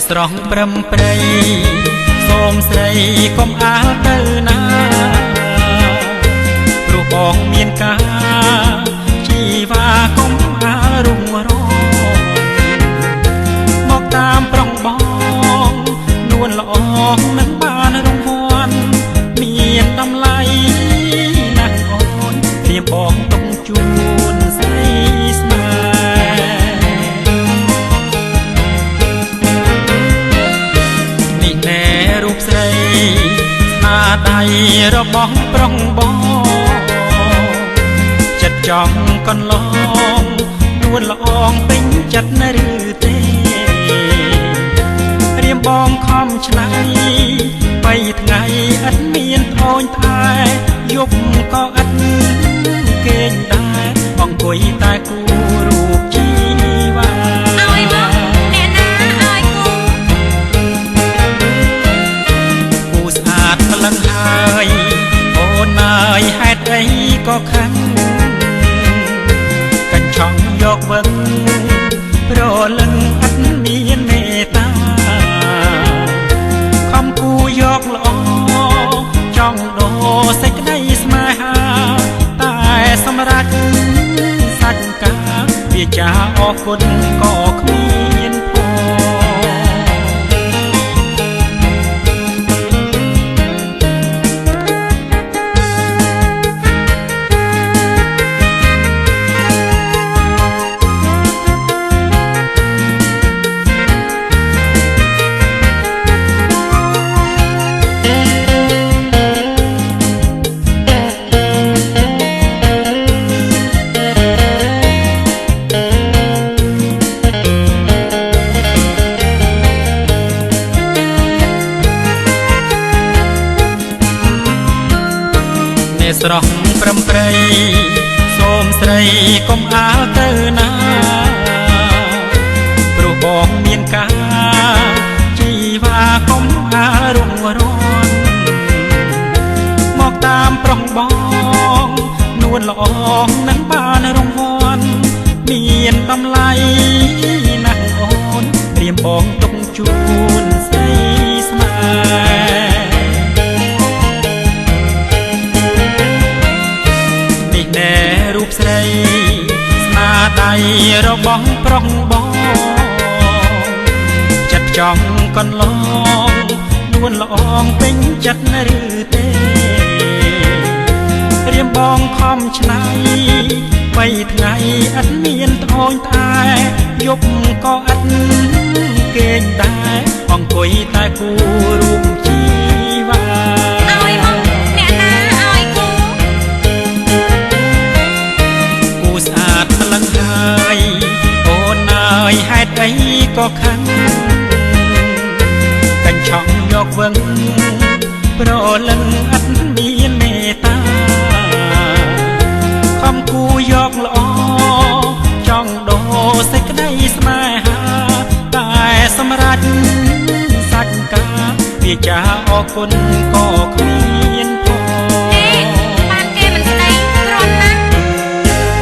ស្រស់ព្រឹមព្រៃសូមស្រីកុំអាលទៅណាព្រោះបងមានការជីវ៉ាកុំអាលរុងរងមកតាមប្រុងបងនួនល្អមិនបានរង្វាន់មានតម្លៃណាស់អូនព្រាមបងទុកជួនស្រីស្នេហ៍នេះណែរូបស្រីស្នាដៃរបស់ប្រុងបងចិត្តចង់កន្លងនួនល្អងពេញចិត្តណាឬទេរៀមបងខំឆ្នៃបីថ្ងៃឥតមានអូនតែយប់ក៏ឥតគេងដែរអង្គុយតែគូរូបជីវ៉ាឲ្យបងអ្នកណាឲ្យគូស្អាតប្លឹងហើយអូនអើយហេតុអីក៏ខឹងកញ្ឆង់យកវឹងប្រលឹងឥតមានមេត្តាខំគូយកល្អចង់ដោសេចក្តីស្នេហាតែសម្រាប់សាច់កាវាចាអរគុណក៏គ្មានស្រស់ព្រមព្រៃសូមស្រីកុំអាលទៅណាព្រោះបងមានការជីវ៉ាកុំអាលរុងរន់មកតាមប្រុងបងនួនល្អនឹងបានរង្វាន់មានតម្លៃណាស់អូនព្រាមបងទុកជូនស្រីស្នេហ៍រូបស្រីស្នាដៃរបស់ប្រុងបងចិត្តចង់កន្លងនួនល្អងពេញចិត្តឬទេរៀមបងខំឆ្នៃបីថ្ងៃឥតមានត្អូញតែយប់ក៏ឥតគេងដែរអង្គុយតែគូរូបជីវ៉ាហេតុអីក៏ខឹងកញ្ឆង់យកវឹងប្រលឹងឥតមានមេត្តាខំគូយកល្អចង់ដោសេចក្តីស្នេហាតែសម្រាប់សាច់កាវាចាអរគុណក៏គ្មាន